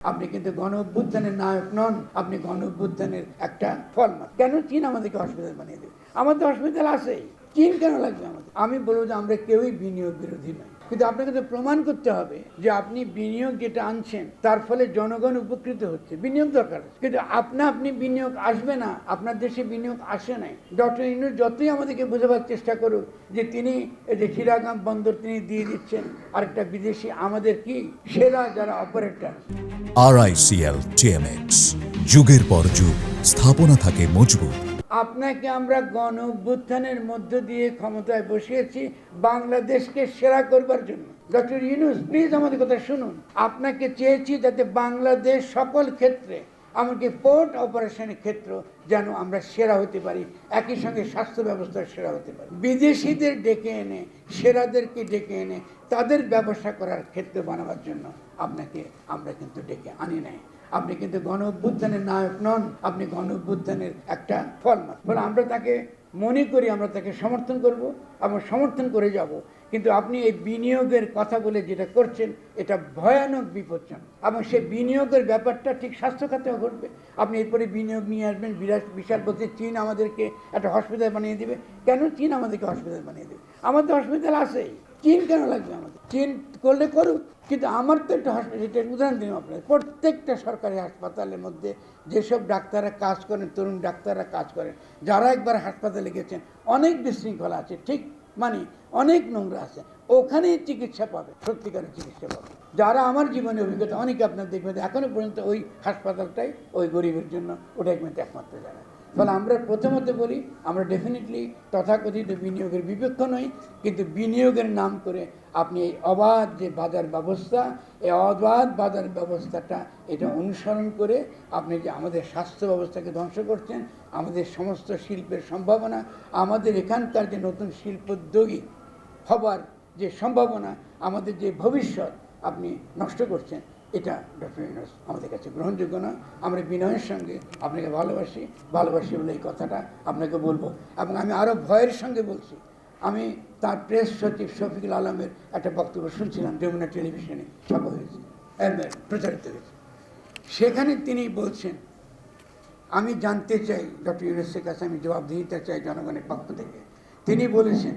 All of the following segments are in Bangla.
আপনি কিন্তু গণ অভ্যুত্থানের নায়ক নন, আপনি গণ অভ্যুত্থানের একটা ফল মাত্র। কেন চীন আমাদেরকে হসপিটাল বানিয়ে দেবে? আমাদের হসপিটাল আছেই, চীন কেন লাগবে আমাদের? আমি বলবো যে আমরা কেউই বিনিয়োগ বিরোধী নই, কিন্তু আপনাকে তো প্রমাণ করতে হবে যে আপনি বিনিয়োগ যেটা আনছেন তার ফলে জনগণ উপকৃত হচ্ছে। বিনিয়োগ দরকার, কিন্তু আপনি বিনিয়োগ আসবে না, আপনার দেশে বিনিয়োগ আসে নাই। ডক্টর ইউনূস যতই আমাদেরকে বোঝাবার চেষ্টা করুক যে তিনি এই যে চিটাগাং বন্দর তিনি দিয়ে দিচ্ছেন আরেকটা বিদেশি, আমাদের কি সেরা যারা অপারেটর। RICL TMX, যুগের পর যুগ স্থাপনা থাকে মজবুত। আপনাকে আমরা গণ অভ্যুত্থানের মধ্য দিয়ে ক্ষমতায় বসিয়েছি বাংলাদেশকে সেরা করবার জন্য। ডক্টর ইউনূস প্লিজ আমাদের কথা শুনুন। আপনাকে চেয়েছি যাতে বাংলাদেশ সকল ক্ষেত্রে, এমনকি পোর্ট অপারেশনের ক্ষেত্র যেন আমরা সেরা হতে পারি, একই সঙ্গে স্বাস্থ্য ব্যবস্থার সেরা হতে পারি। বিদেশিদের ডেকে এনে, সেরাদেরকে ডেকে এনে তাদের ব্যবসা করার ক্ষেত্র বানাবার জন্য আপনাকে আমরা কিন্তু ডেকে আনি নাই। আপনি কিন্তু গণ অভ্যুত্থানের নায়ক নন, আপনি গণ অভ্যুত্থানের একটা ফল মাত্র। ফলে আমরা তাকে মনে করি, আমরা তাকে সমর্থন করব এবং সমর্থন করে যাব। কিন্তু আপনি এই বিনিয়োগের কথা বলে যেটা করছেন এটা ভয়ানক বিপজ্জনক, এবং সেই বিনিয়োগের ব্যাপারটা ঠিক স্বাস্থ্য খাতেও ঘটবে। আপনি এরপরে বিনিয়োগ নিয়ে আসবেন, বিশাল বলতে চীন আমাদেরকে একটা হসপিটাল বানিয়ে দেবে। কেন চীন আমাদেরকে হসপিটাল বানিয়ে দেবে? আমাদের হসপিটাল আছেই, চীন কেন লাগবে আমাদের? চীন করলে করুক, কিন্তু আমার তো একটা হসপিটাল, এটা উদাহরণ দিন আপনার, প্রত্যেকটা সরকারি হাসপাতালের মধ্যে যেসব ডাক্তাররা কাজ করেন, তরুণ ডাক্তাররা কাজ করেন, যারা একবার হাসপাতালে গেছেন, অনেক বিশৃঙ্খলা আছে, ঠিক মানে অনেক নোংরা আছে, ওখানেই চিকিৎসা পাবে, সত্যিকারের চিকিৎসা পাবে। যারা আমার জীবনে অভিজ্ঞতা, অনেকে আপনার দেখবেন এখনো পর্যন্ত ওই হাসপাতালটাই ওই গরিবের জন্য ওটাই কিন্তু একমাত্র জায়গা। ফলে আমরা প্রথমত বলি, আমরা ডেফিনেটলি তথাকথিত বিনিয়োগের বিপক্ষ নই, কিন্তু বিনিয়োগের নাম করে আপনি এই অবাধ যে বাজার ব্যবস্থা, এই অবাধ বাজার ব্যবস্থাটা এটা অনুসরণ করে আপনি যে আমাদের স্বাস্থ্য ব্যবস্থাকে ধ্বংস করছেন, আমাদের সমস্ত শিল্পের সম্ভাবনা, আমাদের এখানকার যে নতুন শিল্পোদ্যোগী হবার যে সম্ভাবনা, আমাদের যে ভবিষ্যৎ আপনি নষ্ট করছেন, এটা ডক্টর ইউনূস আমাদের কাছে গ্রহণযোগ্য না। আমরা বিনয়ের সঙ্গে আপনাকে ভালোবাসি বলে এই কথাটা আপনাকে বলবো। এবং আমি আরও ভয়ের সঙ্গে বলছি, আমি তার প্রেস সচিব শফিকুল আলমের একটা বক্তব্য শুনছিলাম, যমুনা টেলিভিশনে ছাপা হয়েছে, প্রচারিত হয়েছে। সেখানে তিনি বলছেন, আমি জানতে চাই ডক্টর ইউনূসের কাছে, আমি জবাবদিহিতা চাই জনগণের পক্ষ থেকে। তিনি বলেছেন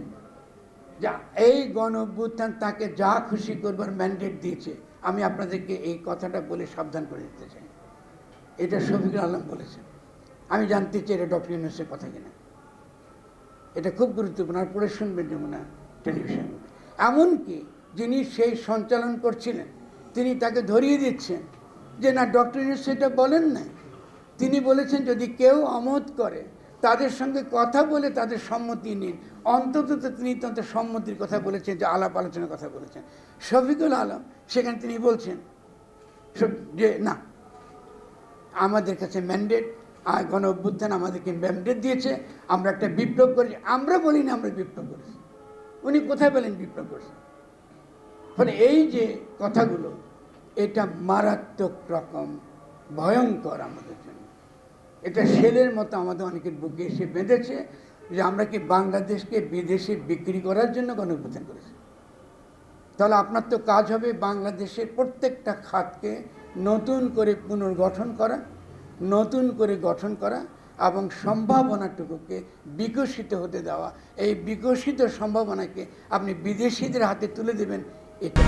যে এই গণ অভ্যুত্থান তাকে যা খুশি করবার ম্যান্ডেট দিয়েছে। আমি আপনাদেরকে এই কথাটা বলে সাবধান করে দিতে চাই, এটা শফিকুল আলম বলেছেন। আমি জানতে চাই এটা ডক্টর ইউনূসের কথা কিনা, এটা খুব গুরুত্বপূর্ণ, আর পরে শুনবেন যমুনা টেলিভিশন। এমনকি যিনি সেই সঞ্চালন করছিলেন তিনি তাকে ধরিয়ে দিচ্ছেন যে না, ডক্টর ইউনূস সেটা বলেন না। তিনি বলেছেন যদি কেউ আমোদ করে তাদের সঙ্গে কথা বলে তাদের সম্মতি নিন। অন্তত তিনি তাদের সম্মতির কথা বলেছেন, যে আলাপ আলোচনার কথা বলেছেন শফিকুল আলম। সেখানে তিনি বলছেন যে না, আমাদের কাছে ম্যান্ডেট, গণ অভ্যুত্থান আমাদেরকে ম্যান্ডেট দিয়েছে, আমরা একটা বিপ্লব করেছি। আমরা বলিনি আমরা বিপ্লব করেছি, উনি কোথায় বলেন বিপ্লব করেছেন? ফলে এই যে কথাগুলো, এটা মারাত্মক রকম ভয়ঙ্কর আমাদের জন্য। এটা শেলের মতো আমাদের অনেকের বুকে এসে বেঁধেছে যে আমরা কি বাংলাদেশকে বিদেশে বিক্রি করার জন্য গণ অভ্যুত্থান করেছি? তাহলে আপনার তো কাজ হবে বাংলাদেশের প্রত্যেকটা খাতকে নতুন করে পুনর্গঠন করা, নতুন করে গঠন করা এবং সম্ভাবনাটুকুকে বিকশিত হতে দেওয়া। এই বিকশিত সম্ভাবনাকে আপনি বিদেশিদের হাতে তুলে দেবেন, এটা